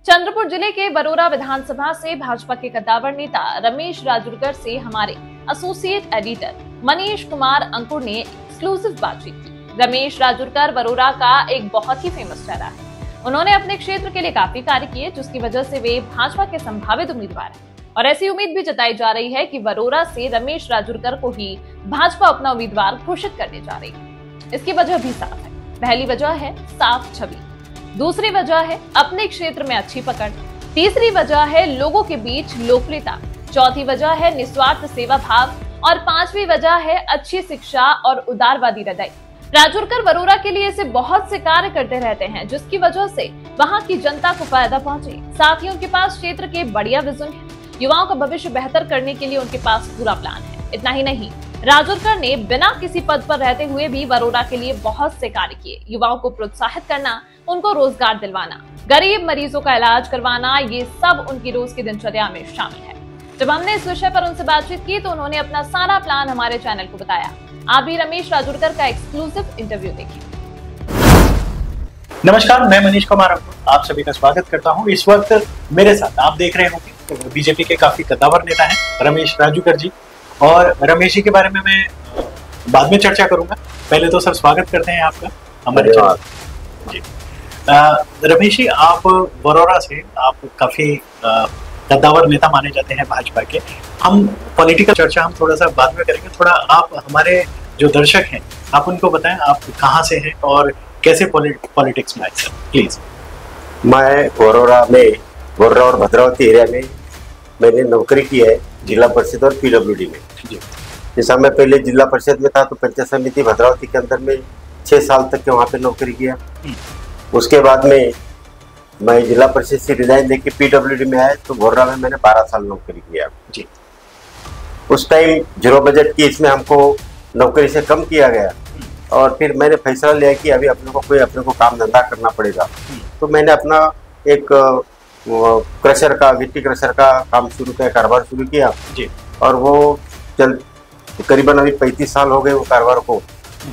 चंद्रपुर जिले के बरोरा विधानसभा से भाजपा के कद्दावर नेता रमेश राजूरकर से हमारे एसोसिएट एडिटर मनीष कुमार अंकुर ने एक्सक्लूसिव बातचीत की। रमेश राजूरकर बरोरा का एक बहुत ही फेमस चेहरा है। उन्होंने अपने क्षेत्र के लिए काफी कार्य किए, जिसकी वजह से वे भाजपा के संभावित उम्मीदवार हैं और ऐसी उम्मीद भी जताई जा रही है कि बरोरा से रमेश राजूरकर को ही भाजपा अपना उम्मीदवार घोषित करने जा रही है। इसकी वजह भी साफ है। पहली वजह है साफ छवि, दूसरी वजह है अपने क्षेत्र में अच्छी पकड़, तीसरी वजह है लोगों के बीच लोकप्रियता, चौथी वजह है निस्वार्थ सेवा भाव और पांचवी वजह है अच्छी शिक्षा और उदारवादी हृदय। राजूरकर बरोरा के लिए ऐसे बहुत से कार्य करते रहते हैं, जिसकी वजह से वहां की जनता को फायदा पहुंचे। साथ ही उनके पास क्षेत्र के बढ़िया विजन है। युवाओं का भविष्य बेहतर करने के लिए उनके पास पूरा प्लान है। इतना ही नहीं, राजूरकर ने बिना किसी पद पर रहते हुए भी बरोरा के लिए बहुत से कार्य किए। युवाओं को प्रोत्साहित करना, उनको रोजगार दिलवाना, गरीब मरीजों का इलाज करवाना, ये सब उनकी रोज की दिनचर्या में शामिल है। जब हमने इस विषय पर उनसे बातचीत की तो उन्होंने अपना सारा प्लान हमारे चैनल को बताया। आप भी रमेश राजूरकर का एक्सक्लूसिव इंटरव्यू देखिए। नमस्कार, मैं मनीष कुमार अंकुर आप सभी का स्वागत करता हूं। इस वक्त मेरे साथ आप देख रहे होंगे तो बीजेपी के काफी कद्दावर नेता हैं रमेश राजूरकर जी, और रमेश जी के बारे में मैं बाद में चर्चा करूंगा। पहले तो सर स्वागत करते हैं आपका हमारे चैनल जी। रमेश जी, आप बरोरा से आप काफी कद्दावर नेता माने जाते हैं भाजपा के। हम पॉलिटिकल चर्चा हम थोड़ा सा बाद में करेंगे। थोड़ा आप हमारे जो दर्शक हैं आप उनको बताएं आप कहाँ से हैं और कैसे पॉलिटिक्स में आए सर, प्लीज। मैं बरोरा और भद्रावती एरिया में मैंने नौकरी की है जिला परिषद और पीडब्ल्यूडी में। जैसा मैं पहले जिला परिषद में था तो पंचायत समिति भद्रावती के अंदर में 6 साल तक के वहाँ पे नौकरी किया। उसके बाद में मैं जिला परिषद से रिजाइन देके पीडब्ल्यूडी में आया तो बरोरा में मैंने 12 साल नौकरी किया जी। उस टाइम जीरो बजट की इसमें हमको नौकरी से कम किया गया और फिर मैंने फैसला लिया कि अभी अपने को काम धंधा करना पड़ेगा। तो मैंने अपना एक गिट्टी क्रशर का काम शुरू किया, कारोबार शुरू किया जी। और वो करीबन अभी 35 साल हो गए वो कारोबार को।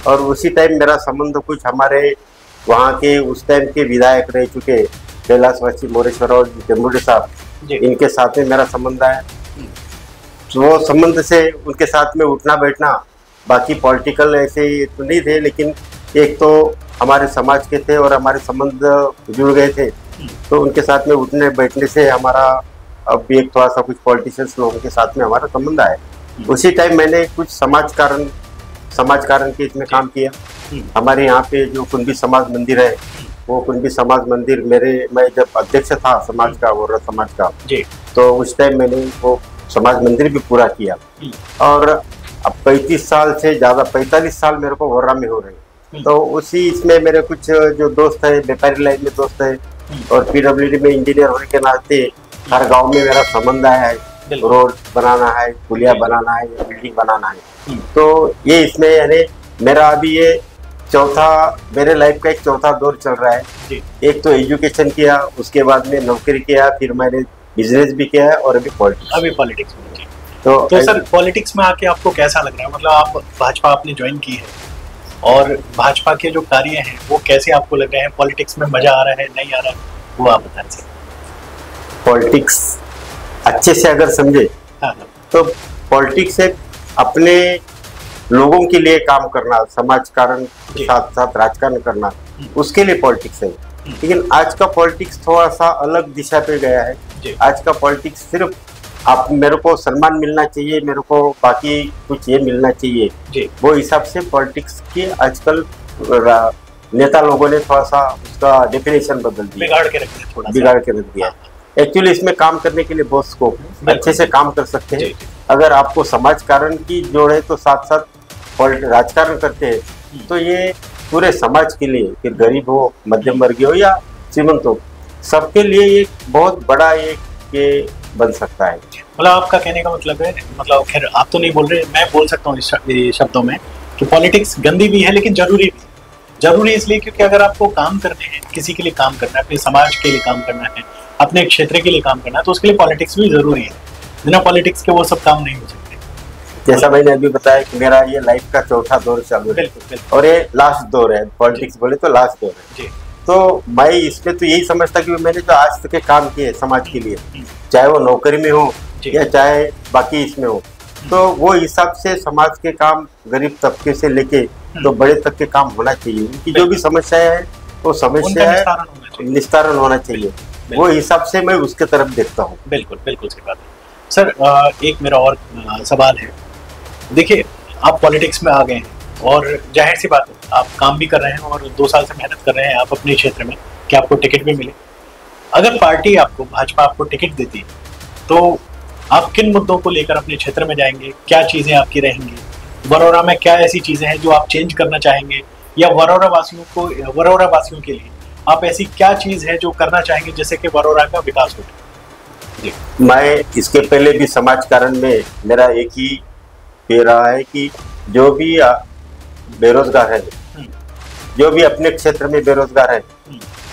और उसी टाइम मेरा संबंध कुछ हमारे वहाँ के उस टाइम के विधायक रह चुके कैलाशवासी मोरेश्वर और टेम्बुडे साहब, इनके साथ में मेरा संबंध है। तो वो संबंध से उनके साथ में उठना बैठना, बाकी पॉलिटिकल ऐसे तो नहीं थे, लेकिन एक तो हमारे समाज के थे और हमारे संबंध जुड़ गए थे। तो उनके साथ में उठने बैठने से हमारा अब एक थोड़ा सा कुछ पॉलिटिशियंस लोगों के साथ में हमारा संबंध आया। उसी टाइम मैंने कुछ समाज कारण के इसमें काम किया। हमारे यहाँ पे जो कुंभी समाज मंदिर है, वो कुंभी समाज मंदिर मैं जब अध्यक्ष था समाज का, वो समाज का जी, तो उस टाइम मैंने वो समाज मंदिर भी पूरा किया। और अब 35 साल से ज़्यादा 45 साल मेरे को बरोरा में हो रहे। तो उसी इसमें मेरे कुछ जो दोस्त है, व्यापारी लाइन में दोस्त है और पीडब्ल्यूडी में इंजीनियर होने के नाते हर गांव में मेरा संबंध आया है। रोड बनाना है, पुलिया बनाना है, बिल्डिंग बनाना है। तो ये इसमें यानी मेरा अभी ये मेरे लाइफ का एक चौथा दौर चल रहा है। एक तो एजुकेशन किया, उसके बाद में नौकरी किया, फिर मैंने बिजनेस भी किया है और अभी पॉलिटिक्स में। तो सर पॉलिटिक्स में आके आपको कैसा लग रहा है? मतलब आप भाजपा आपने ज्वाइन की है और भाजपा के जो कार्य हैं वो कैसे आपको लग रहे हैं? पॉलिटिक्स में मजा आ रहा है, नहीं आ रहा है, वो आप बताएं सर। पॉलिटिक्स अच्छे से अगर समझे तो पॉलिटिक्स एक अपने लोगों के लिए काम करना, समाज कारण के साथ साथ राजकारण करना, उसके लिए पॉलिटिक्स है। लेकिन आज का पॉलिटिक्स थोड़ा सा अलग दिशा पे गया है। आज का पॉलिटिक्स सिर्फ आप मेरे को सम्मान मिलना चाहिए, मेरे को बाकी कुछ ये मिलना चाहिए, वो हिसाब से पॉलिटिक्स की आजकल नेता लोगों ने थोड़ा सा उसका डेफिनेशन बदल दिया, बिगाड़ के रख दिया। एक्चुअली इसमें काम करने के लिए बहुत स्कोप है, अच्छे से काम कर सकते हैं। अगर आपको समाज कारण की जोड़ है तो साथ साथ राजकारण करते हैं तो ये पूरे समाज के लिए, फिर गरीब हो, मध्यम वर्गीय हो या श्रीमंत हो, सबके लिए एक बहुत बड़ा ये बन सकता है। मतलब आपका कहने का मतलब है, मतलब खैर आप तो नहीं बोल रहे, मैं बोल सकता हूँ इस शब्दों में कि पॉलिटिक्स गंदी भी है लेकिन जरूरी भी। जरूरी इसलिए क्योंकि अगर आपको काम करने हैं, किसी के लिए काम करना है, अपने समाज के लिए काम करना है, अपने क्षेत्र के लिए काम करना है, तो उसके लिए पॉलिटिक्स भी जरूरी है। बिना पॉलिटिक्स के वो सब काम नहीं हो सकते। जैसा मैंने अभी बताया कि मेरा ये लाइफ का चौथा दौर चालू है और ये लास्ट दौर है। पॉलिटिक्स बोले तो लास्ट दौर है। तो मैं इसमें तो यही समझता कि मैंने जो आज तक के काम किए समाज के लिए, चाहे वो नौकरी में हो या चाहे बाकी इसमें हो, तो वो हिसाब से समाज के काम गरीब तबके से लेके तो बड़े तक के काम होना चाहिए। उनकी जो भी समस्याएं है वो समस्या निस्तारण होना चाहिए। वो हिसाब से मैं उसके तरफ देखता हूँ। बिल्कुल बिल्कुल सही बात है सर। एक मेरा और सवाल है, देखिए आप पॉलिटिक्स में आ गए हैं और जाहिर सी बात है आप काम भी कर रहे हैं और 2 साल से मेहनत कर रहे हैं आप अपने क्षेत्र में कि आपको टिकट भी मिले। अगर पार्टी आपको, भाजपा आपको टिकट देती तो आप किन मुद्दों को लेकर अपने क्षेत्र में जाएंगे, क्या चीजें आपकी रहेंगी, वरोरा में क्या ऐसी चीजें हैं जो आप चेंज करना चाहेंगे, या वरोरा वासियों के लिए आप ऐसी क्या चीज है जो करना चाहेंगे जिससे कि वरोरा का विकास हो? जी, मैं इसके पहले भी समाज कारण में मेरा एक ही ये रहा है कि जो भी बेरोजगार है, जो भी अपने क्षेत्र में बेरोजगार है,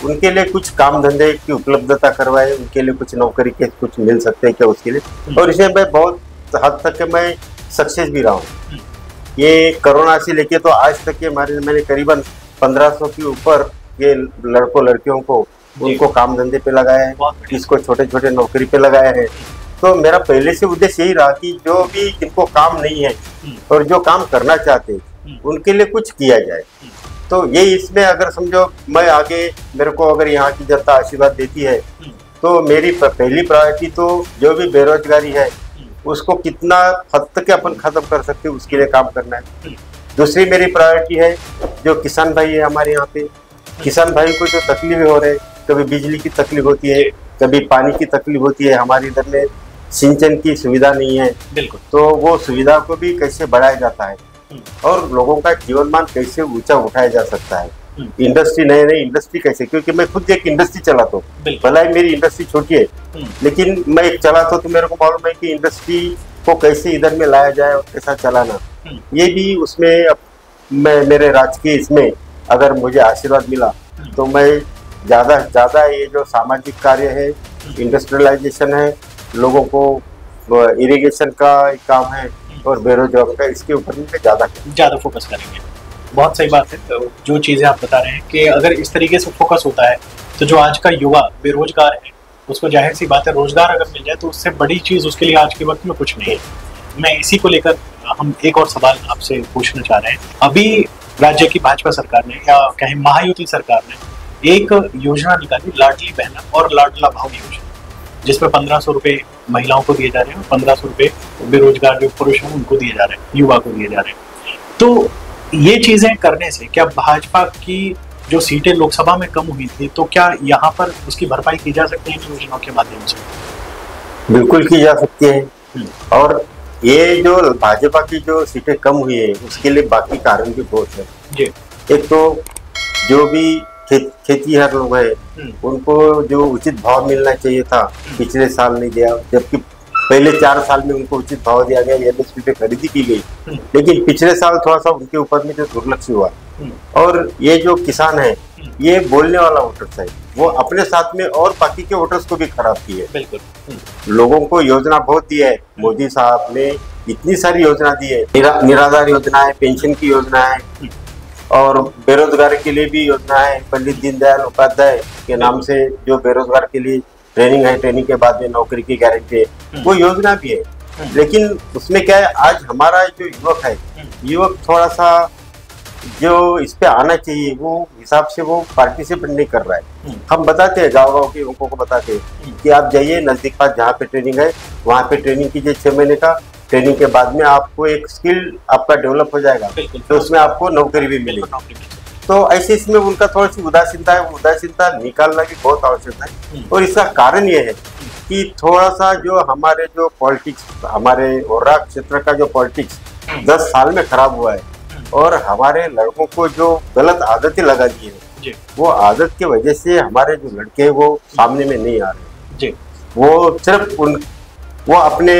उनके लिए कुछ काम धंधे की उपलब्धता करवाए, उनके लिए कुछ नौकरी के कुछ मिल सकते हैं क्या उसके लिए। और इसमें मैं बहुत हद तक मैं सक्सेस भी रहा हूँ। ये कोरोना से लेके तो आज तक के मैंने करीबन 1500 के ऊपर ये लड़कियों को उनको काम धंधे पे लगाया है, किसको छोटे छोटे नौकरी पे लगाया है। तो मेरा पहले से उद्देश्य यही रहा कि जो भी जिनको काम नहीं है और जो काम करना चाहते हैं उनके लिए कुछ किया जाए। तो ये इसमें अगर समझो मैं आगे, मेरे को अगर यहाँ की जनता आशीर्वाद देती है तो मेरी पहली प्रायोरिटी तो जो भी बेरोजगारी है उसको कितना हद तक अपन खत्म कर सकते हैं उसके लिए काम करना है। दूसरी मेरी प्रायोरिटी है जो किसान भाई है हमारे यहाँ पे, किसान भाई को जो तकलीफें हो रहे, कभी बिजली की तकलीफ होती है, कभी पानी की तकलीफ होती है, हमारे इधर में सिंचन की सुविधा नहीं है, बिल्कुल, तो वो सुविधा को भी कैसे बढ़ाया जाता है और लोगों का जीवन मान कैसे ऊंचा उठाया जा सकता है। इंडस्ट्री, नई इंडस्ट्री कैसे, क्योंकि मैं खुद एक इंडस्ट्री चलाता हूँ, भला ही मेरी इंडस्ट्री छोटी है लेकिन मैं एक चलाता हूँ तो मेरे को मालूम है कि इंडस्ट्री को कैसे इधर में लाया जाए और कैसा चलाना, ये भी उसमें मैं मेरे राजकीय इसमें अगर मुझे आशीर्वाद मिला तो मैं ज़्यादा ये जो सामाजिक कार्य है, इंडस्ट्रियलाइजेशन है, लोगों को इरिगेशन का काम है और बेरोजगार का, इसके ऊपर में ज़्यादा फोकस करेंगे। बहुत सही बात है। तो जो चीज़ें आप बता रहे हैं कि अगर इस तरीके से फोकस होता है तो जो आज का युवा बेरोजगार है उसको जाहिर सी बात है रोजगार अगर मिल जाए तो उससे बड़ी चीज़ उसके लिए आज के वक्त में कुछ नहीं है। मैं इसी को लेकर हम एक और सवाल आपसे पूछना चाह रहे हैं। अभी राज्य की भाजपा सरकार ने या कहें महायुति सरकार ने एक योजना निकाली, लाडली बहना और लाडला भाव योजना, जिसमें 1500 रुपये महिलाओं को दिए जा रहे हैं और 1500 रुपये बेरोजगार जो पुरुष हैं उनको दिए जा रहे हैं, युवा को दिए जा रहे हैं। तो ये चीजें करने से क्या भाजपा की जो सीटें लोकसभा में कम हुई थी तो क्या यहाँ पर उसकी भरपाई की जा सकती है इन योजनाओं के माध्यम से? बिल्कुल की जा सकती है। और ये जो भाजपा की जो सीटें कम हुई है उसके लिए बाकी कारण भी बहुत है जी। एक तो जो भी खेतीहर लोग हैं उनको जो उचित भाव मिलना चाहिए था पिछले साल नहीं दिया, जबकि पहले 4 साल में उनको उचित भाव दिया गया, एमएसपी पे खरीदी की गई, लेकिन पिछले साल थोड़ा सा उनके ऊपर में जो दुर्लक्ष्य हुआ। और ये जो किसान है ये बोलने वाला वोटर्स है, वो अपने साथ में और बाकी के वोटर्स को भी खराब की है। बिल्कुल लोगों को योजना बहुत दी है, मोदी साहब ने इतनी सारी योजना दी है, निराधार योजना है, पेंशन की योजना है और बेरोजगार के लिए भी योजना है, पंडित दीनदयाल उपाध्याय के नाम से जो बेरोजगार के लिए ट्रेनिंग है, ट्रेनिंग के बाद में नौकरी की गारंटी है, वो योजना भी है। लेकिन उसमें क्या है, आज हमारा जो युवक है, युवक थोड़ा सा जो इस पे आना चाहिए वो हिसाब से वो पार्टिसिपेट नहीं कर रहा है। हम बताते हैं गाँव के युवकों को बताते हैं कि आप जाइए नजदीक पास जहाँ पे ट्रेनिंग है वहाँ पे ट्रेनिंग कीजिए, 6 महीने का ट्रेनिंग के बाद में आपको एक स्किल आपका डेवलप हो जाएगा, तो उसमें आपको नौकरी भी मिलेगी। तो ऐसे इसमें उनका थोड़ी सी उदासीनता है, उदासीनता निकालना भी बहुत आवश्यक है। और इसका कारण ये है कि थोड़ा सा जो हमारे जो पॉलिटिक्स, हमारे ओरा क्षेत्र का जो पॉलिटिक्स 10 साल में खराब हुआ है और हमारे लड़कों को जो गलत आदतें लगा दी है, वो आदत की वजह से हमारे जो लड़के हैं वो सामने में नहीं आ रहे। वो सिर्फ वो अपने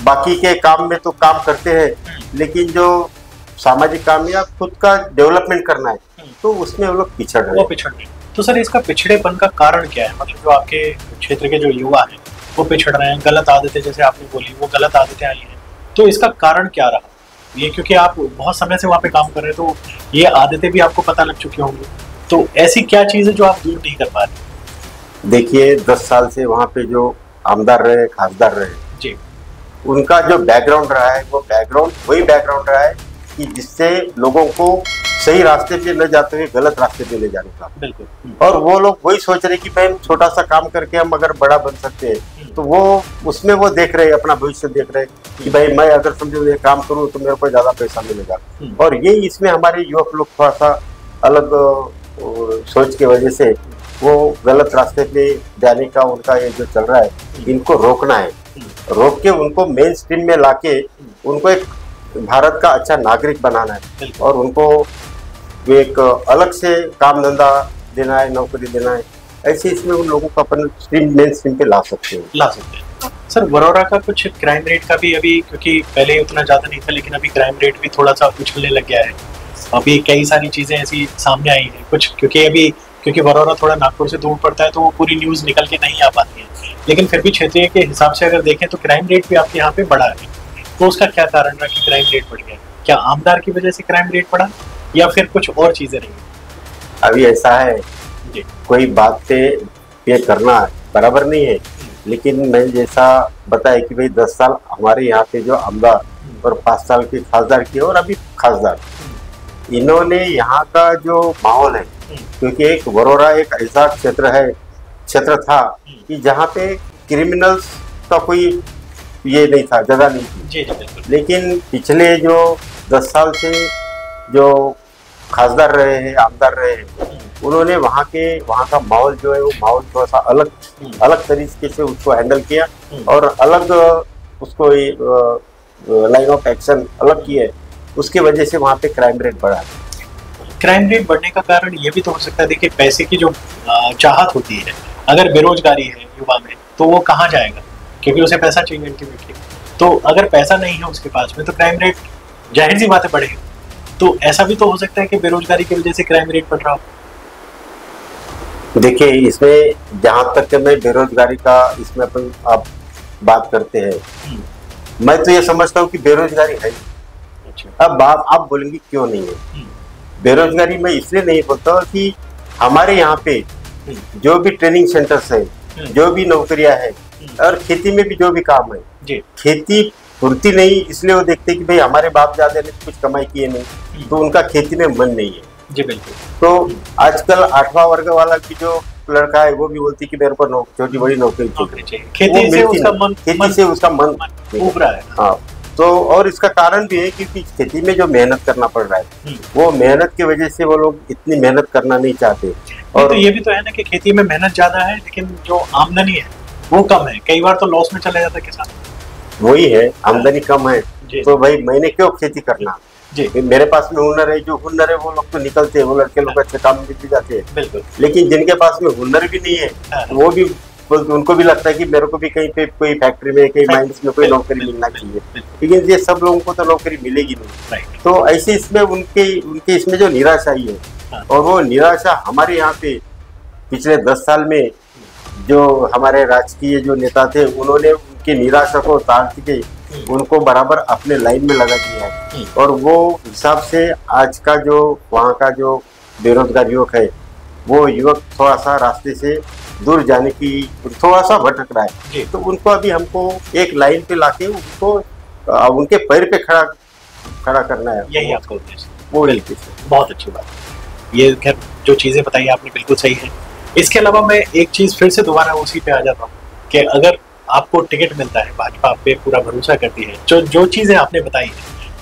बाकी के काम में तो काम करते हैं, लेकिन जो सामाजिक काम या खुद का डेवलपमेंट करना है तो उसमें वो लोग पिछड़ रहे हैं। तो सर इसका पिछड़ेपन का कारण क्या है? मतलब जो आपके क्षेत्र के जो युवा हैं वो पिछड़ रहे हैं, गलत आदतें जैसे आपने बोली वो गलत आदतें आई हैं, तो इसका कारण क्या रहा? ये क्योंकि आप बहुत समय से वहाँ पे काम कर रहे हैं तो ये आदतें भी आपको पता लग चुकी होंगी, तो ऐसी क्या चीज है जो आप दूर नहीं कर पा रहे? देखिए 10 साल से वहाँ पे जो आमदार रहे, खासदार रहे जी, उनका जो बैकग्राउंड रहा है वो बैकग्राउंड वही बैकग्राउंड रहा है कि जिससे लोगों को सही रास्ते पे न जाते हुए गलत रास्ते पे ले जाने का। बिल्कुल। और वो लोग वही सोच रहे कि भाई हम छोटा सा काम करके हम अगर बड़ा बन सकते हैं, तो वो उसमें वो देख रहे, अपना भविष्य देख रहे कि भाई मैं अगर समझो ये काम करूँ तो मेरे को ज्यादा पैसा मिलेगा। और ये इसमें हमारे युवक लोग थोड़ा सा अलग सोच की वजह से वो गलत रास्ते पे जाने का उनका ये जो चल रहा है, इनको रोकना है। रोक के उनको मेन स्ट्रीम में लाके उनको एक भारत का अच्छा नागरिक बनाना है और उनको एक अलग से काम धंधा देना है, नौकरी देना है। ऐसे इसमें उन लोगों को अपन स्ट्रीम मेन स्ट्रीम पे ला सकते हैं। सर वरोरा का कुछ क्राइम रेट का भी अभी, क्योंकि पहले उतना ज्यादा नहीं था लेकिन अभी क्राइम रेट भी थोड़ा सा उछलने लग गया है। अभी कई सारी चीजें ऐसी सामने आई हैं कुछ, क्योंकि वरोरा थोड़ा नागपुर से दूर पड़ता है तो वो पूरी न्यूज निकल के नहीं आ पाती है, लेकिन फिर भी क्षेत्रीय के हिसाब से अगर देखें तो क्राइम रेट भी आपके यहाँ पे बढ़ा है। तो उसका क्या कारण रहा कि क्राइम रेट बढ़ गया? क्या आमदार की वजह से क्राइम रेट बढ़ा या फिर कुछ और चीजें रही? अभी ऐसा है, कोई बात पे करना बराबर नहीं है, लेकिन मैं जैसा बताया कि भाई 10 साल हमारे यहाँ पे जो आमदार और 5 साल के खासदार किए और अभी खासदार, इन्होंने यहाँ का जो माहौल है, क्योंकि एक वरोरा एक ऐसा क्षेत्र था कि जहाँ पे क्रिमिनल्स का कोई ये नहीं था, जगह नहीं थी। जी बिल्कुल। लेकिन पिछले जो 10 साल से जो खासदार रहे हैं, आमदार रहे हैं, उन्होंने वहाँ का माहौल जो है वो माहौल थोड़ा सा अलग तरीके से उसको हैंडल किया और अलग उसको लाइन ऑफ एक्शन अलग किया है। उसके वजह से वहाँ पे क्राइम रेट बढ़ा। क्राइम रेट बढ़ने का कारण ये भी तो हो सकता है, देखिए पैसे की जो चाहत होती है, अगर बेरोजगारी है युवा में तो वो कहाँ जाएगा, क्योंकि उसे पैसा चाहिए अल्टीमेटली। तो अगर पैसा नहीं है उसके पास में तो क्राइम रेट जाहिर सी बात है बढ़ेगा। तो ऐसा भी तो हो सकता है कि बेरोजगारी की वजह से क्राइम रेट बढ़ रहा हो। देखिए इसमें जहाँ तक मैं बेरोजगारी का इसमें अपन आप बात करते हैं, मैं तो ये समझता हूँ कि बेरोजगारी है। अब आप बोलेंगे क्यों नहीं है बेरोजगारी? मैं इसलिए नहीं बोलता कि हमारे यहाँ पे जो भी ट्रेनिंग सेंटर्स है, जो भी नौकरियां है और खेती में भी जो भी काम है, खेती पूर्ति नहीं, इसलिए वो देखते कि भाई हमारे बाप दादा ने कुछ कमाई किए नहीं, तो उनका खेती में मन नहीं है। जी बिल्कुल। तो आजकल 8वां वर्ग वाला की जो लड़का है वो भी बोलती कि मेरे को छोटी बड़ी नौकरी चाहिए, खेती से उसका मन उब रहा है। हाँ, तो और इसका कारण भी है क्योंकि खेती में जो मेहनत करना पड़ रहा है, वो मेहनत की वजह से वो लोग इतनी मेहनत करना नहीं चाहते। और तो ये भी तो है ना कि खेती में मेहनत ज्यादा है लेकिन जो आमदनी है वो कम है, कई बार तो लॉस में चला जाता है किसान। वही है, आमदनी कम है तो भाई मैंने क्यों खेती करना जी। मेरे पास में हुनर है, जो हुनर है वो लोग तो निकलते हैं, वो लड़के लोग अच्छे काम में भी जाते हैं। बिल्कुल। लेकिन जिनके पास में हुनर भी नहीं है वो भी उनको भी लगता है कि मेरे को भी कहीं पे कोई फैक्ट्री में, कहीं माइंस में कोई नौकरी मिलना चाहिए, लेकिन ये सब लोगों को तो नौकरी मिलेगी नहीं। तो ऐसे इसमें उनके इसमें जो निराशा आई है, और वो निराशा हमारे यहाँ पे पिछले 10 साल में जो हमारे राजकीय जो नेता थे उन्होंने उनकी निराशा को ताड़ के उनको बराबर अपने लाइन में लगा दिया है। और वो हिसाब से आज का जो वहाँ का जो बेरोजगार युवक है, वो युवक थोड़ा सा रास्ते से दूर जाने की थोड़ा सा भटक रहा है। तो उनको अभी हमको एक लाइन पे लाके उनको उनके पैर पे खड़ा करना है। यही आपका उद्देश्य? वो बहुत अच्छी बात। ये खैर जो चीजें बताई आपने बिल्कुल सही है। इसके अलावा मैं एक चीज फिर से दोबारा उसी पे आ जाता हूँ कि अगर आपको टिकट मिलता है, भाजपा आप पे पूरा भरोसा करती है, जो चीजें आपने बताई है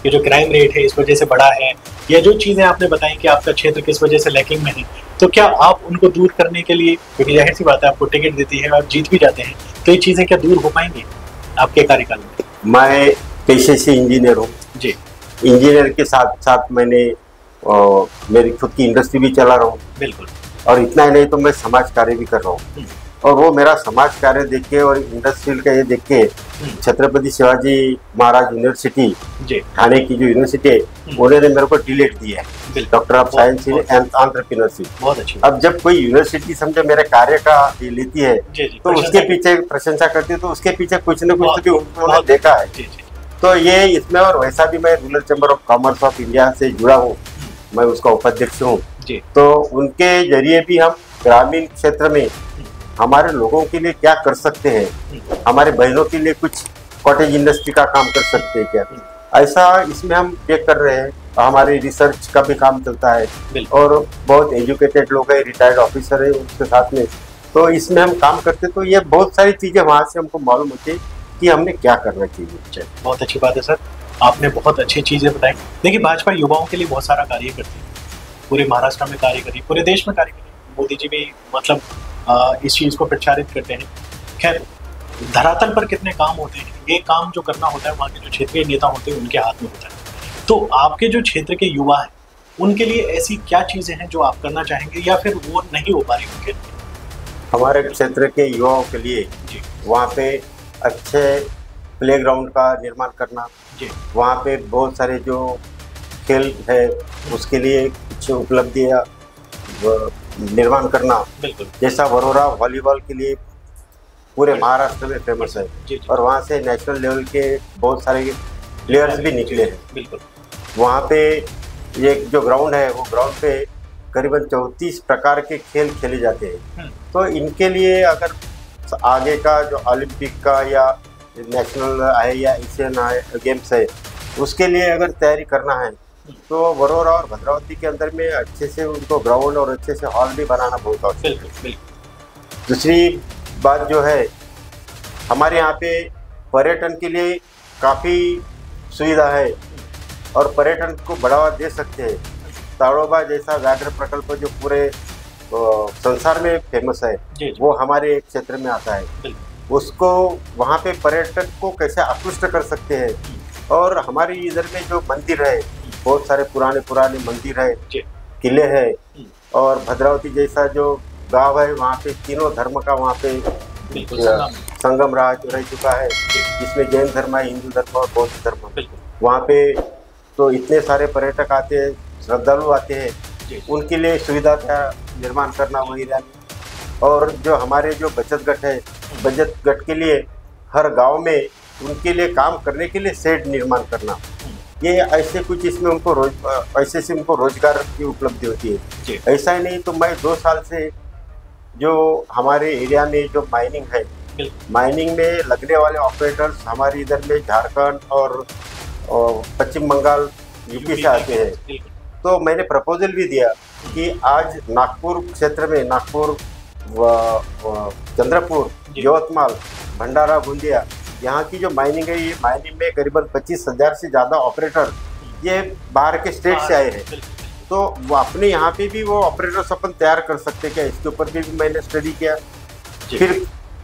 कि जो क्राइम रेट है इस वजह से बढ़ा है, या जो चीजें आपने बताई कि आपका क्षेत्र किस वजह से लैकिंग में है, तो क्या आप उनको दूर करने के लिए, क्योंकि जाहिर सी बात है आपको टिकट देती है, आप जीत भी जाते हैं, तो ये चीजें क्या दूर हो पाएंगी आपके कार्यकाल में? मैं पेशे से इंजीनियर हूँ जी। इंजीनियर के साथ साथ मैंने मेरी खुद की इंडस्ट्री भी चला रहा हूँ। बिल्कुल। और इतना ही नहीं तो मैं समाज कार्य भी कर रहा हूँ। और वो मेरा समाज कार्य देख के और इंडस्ट्रियल का ये देख के छत्रपति शिवाजी महाराज यूनिवर्सिटी ठाणे की जो यूनिवर्सिटी है, उन्होंने मेरे को डिलेट दिया है, doctor of science in entrepreneurship. बहुत अच्छी। अब जब कोई यूनिवर्सिटी समझो मेरे कार्य का ये लेती है तो उसके पीछे प्रशंसा करती है, तो उसके पीछे कुछ न कुछ भी उन्होंने देखा है। तो ये इसमें, और वैसा भी मैं rural chamber of commerce of India से जुड़ा हूँ, मैं उसका उपाध्यक्ष हूँ। जी। तो उनके जरिए भी हम ग्रामीण क्षेत्र में हमारे लोगों के लिए क्या कर सकते हैं, हमारे बहनों के लिए कुछ कॉटेज इंडस्ट्री का काम कर सकते हैं क्या, ऐसा इसमें हम चेक कर रहे हैं। हमारे रिसर्च का भी काम चलता है और बहुत एजुकेटेड लोग हैं, रिटायर्ड ऑफिसर है उसके साथ में, तो इसमें हम काम करते, तो ये बहुत सारी चीजें वहाँ से हमको मालूम होती है कि हमने क्या करना चाहिए। बहुत अच्छी बात है सर, आपने बहुत अच्छी चीजें बताई। देखिए, भाजपा युवाओं के लिए बहुत सारा कार्य करती है, पूरे महाराष्ट्र में कार्य करी, पूरे देश में कार्य करी। मोदी जी भी मतलब इस चीज को प्रचारित करते हैं। खैर, धरातल पर कितने काम होते हैं, ये काम जो करना होता है वहाँ के जो क्षेत्रीय नेता होते हैं उनके हाथ में होता है। तो आपके जो क्षेत्र के युवा हैं उनके लिए ऐसी क्या चीजें हैं जो आप करना चाहेंगे या फिर वो नहीं हो पा रही उनके लिए? हमारे क्षेत्र के युवाओं के लिए वहाँ पे अच्छे प्लेग्राउंड का निर्माण करना, वहाँ पे बहुत सारे जो खेल है उसके लिए कुछ उपलब्धियाँ निर्माण करना, जैसा वरोरा वॉलीबॉल के लिए पूरे महाराष्ट्र में फेमस है और वहाँ से नेशनल लेवल के बहुत सारे प्लेयर्स भी निकले हैं। वहाँ पे एक जो ग्राउंड है वो ग्राउंड पे करीबन 34 प्रकार के खेल खेले जाते हैं। तो इनके लिए अगर आगे का जो ओलंपिक का या नेशनल है या एशियन गेम्स है उसके लिए अगर तैयारी करना है तो वरोरा और भद्रावती के अंदर में अच्छे से उनको ग्राउंड और अच्छे से हॉल भी बनाना बहुत आवश्यक है। दूसरी बात जो है, हमारे यहाँ पे पर्यटन के लिए काफ़ी सुविधा है और पर्यटन को बढ़ावा दे सकते हैं। ताड़ोबा जैसा व्याघ्र प्रकल्प जो पूरे संसार में फेमस है वो हमारे क्षेत्र में आता है। उसको वहाँ पे पर्यटक को कैसे आकृष्ट कर सकते हैं। और हमारे इधर में जो मंदिर है, बहुत सारे पुराने पुराने मंदिर है, किले हैं, और भद्रावती जैसा जो गांव है वहाँ पे तीनों धर्म का वहाँ पे संगम रह चुका है, जिसमें जैन धर्म है, हिंदू धर्म और बौद्ध धर्म। वहाँ पे तो इतने सारे पर्यटक आते हैं, श्रद्धालु आते हैं, उनके लिए सुविधा का निर्माण करना वही एरिया। और जो हमारे जो बचत गट है, बचत गट के लिए हर गांव में उनके लिए काम करने के लिए शेड निर्माण करना, ये ऐसे कुछ इसमें उनको ऐसे से उनको रोजगार की उपलब्धि होती है। ऐसा ही नहीं तो मैं 2 साल से जो हमारे एरिया में जो माइनिंग है, माइनिंग में लगने वाले ऑपरेटर्स हमारे इधर में झारखंड और पश्चिम बंगाल यूपी से आते हैं। तो मैंने प्रपोजल भी दिया कि आज नागपुर क्षेत्र में, नागपुर चंद्रपुर, यवतमाल, भंडारा, गोंदिया, यहाँ की जो माइनिंग है, ये माइनिंग में करीबन 25,000 से ज़्यादा ऑपरेटर ये बाहर के स्टेट से आए हैं। तो वो अपने यहाँ पे भी वो ऑपरेटर्स अपन तैयार कर सकते हैं क्या, इसके ऊपर भी मैंने स्टडी किया। फिर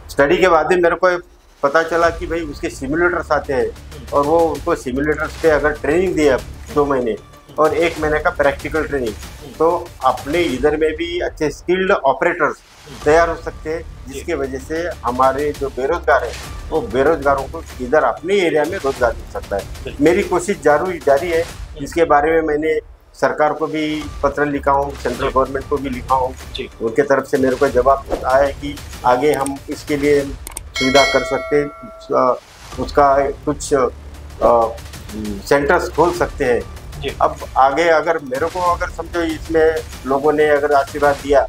स्टडी के बाद ही मेरे को पता चला कि भाई उसके सिमुलेटर्स आते हैं और वो उनको सिमुलेटर्स पे अगर ट्रेनिंग दिया 2 महीने और 1 महीने का प्रैक्टिकल ट्रेनिंग, तो अपने इधर में भी अच्छे स्किल्ड ऑपरेटर्स तैयार हो सकते हैं, जिसके वजह से हमारे जो बेरोजगार है वो बेरोजगारों को इधर अपने एरिया में रोजगार मिल सकता है। मेरी कोशिश जारी है, जिसके बारे में मैंने सरकार को भी पत्र लिखा हूँ, सेंट्रल गवर्नमेंट को भी लिखा हूँ। उनके तरफ से मेरे को जवाब आया है कि आगे हम इसके लिए सुविधा कर सकते हैं, उसका कुछ सेंटर्स खोल सकते हैं। अब आगे अगर मेरे को अगर समझो इसमें लोगों ने अगर आशीर्वाद दिया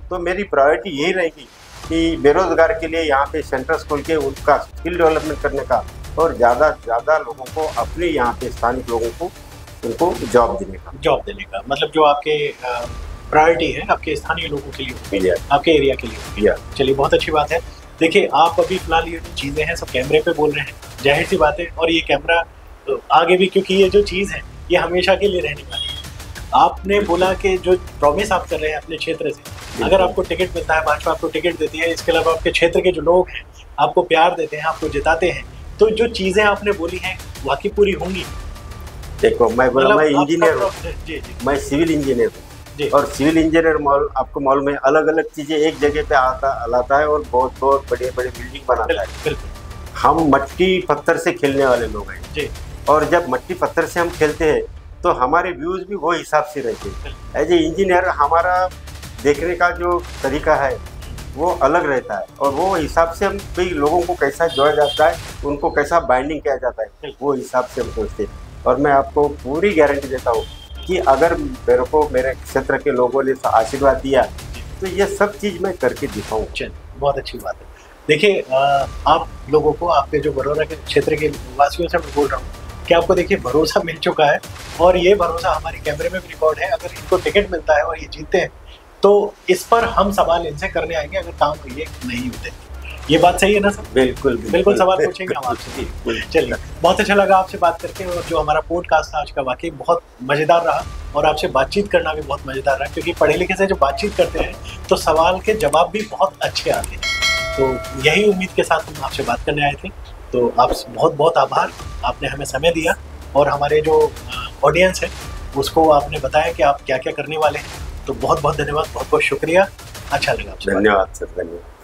तो मेरी प्रायोरिटी यही रहेगी कि बेरोजगार के लिए यहाँ पे सेंटर्स खोल के उनका स्किल डेवलपमेंट करने का और ज़्यादा से ज़्यादा लोगों को अपने यहाँ पे स्थानिक लोगों को उनको जॉब देने का मतलब जो आपके प्रायोरिटी है आपके स्थानीय लोगों के लिए, आपके एरिया के लिए। चलिए, बहुत अच्छी बात है। देखिए, आप अभी फिलहाल ये जो चीज़ें हैं सब कैमरे पे बोल रहे हैं, जाहिर सी बात है, और ये कैमरा आगे भी, क्योंकि ये जो चीज़ है ये हमेशा के लिए रहने वाली है। आपने बोला कि जो प्रॉमिस आप कर रहे हैं अपने क्षेत्र से, अगर आपको टिकट मिलता है, भाजपा आपको टिकट देती है, इसके अलावा आपके क्षेत्र के जो लोग हैं आपको प्यार देते हैं, आपको जिताते हैं, तो जो चीज़ें आपने बोली हैं वाकई पूरी होंगी। देखो, मैं बोला मैं इंजीनियर हूँ, मैं सिविल इंजीनियर हूँ, और सिविल इंजीनियर आपको मालूम है अलग अलग चीज़ें एक जगह पे लाता है और बहुत बहुत बड़े बड़े बिल्डिंग बनाता है। हम मट्टी पत्थर से खेलने वाले लोग हैं, और जब मट्टी पत्थर से हम खेलते हैं तो हमारे व्यूज़ भी वो हिसाब से रहते हैं। एज ए इंजीनियर हमारा देखने का जो तरीका है वो अलग रहता है, और वो हिसाब से हम कई लोगों को कैसा जोड़ा जाता है, उनको कैसा बाइंडिंग किया जाता है, वो हिसाब से हम सोचते हैं। और मैं आपको पूरी गारंटी देता हूँ कि अगर मेरे को मेरे क्षेत्र के लोगों ने आशीर्वाद दिया तो ये सब चीज मैं करके दिखाऊं। चलिए, बहुत अच्छी बात है। देखिए आप लोगों को, आपके जो बरोरा के क्षेत्र के वासियों से मैं बोल रहा हूँ कि आपको देखिए भरोसा मिल चुका है और ये भरोसा हमारे कैमरे में भी रिकॉर्ड है। अगर इनको टिकट मिलता है और ये जीतते हैं तो इस पर हम सवाल इनसे करने आएंगे अगर काम ये नहीं होते। ये बात सही है ना सर? बिल्कुल बिल्कुल सवाल पूछेंगे हम आपसे। चलिए, बहुत अच्छा लगा आपसे बात करके और जो हमारा पॉडकास्ट था आज का वाकई बहुत मजेदार रहा और आपसे बातचीत करना भी बहुत मजेदार रहा, क्योंकि पढ़े लिखे से जो बातचीत करते हैं तो सवाल के जवाब भी बहुत अच्छे आते हैं। तो यही उम्मीद के साथ हम आपसे बात करने आए थे। तो आप बहुत बहुत आभार, आपने हमें समय दिया और हमारे जो ऑडियंस है उसको आपने बताया कि आप क्या क्या करने वाले हैं। तो बहुत बहुत धन्यवाद, बहुत बहुत शुक्रिया, अच्छा लगा। धन्यवाद सर, धन्यवाद।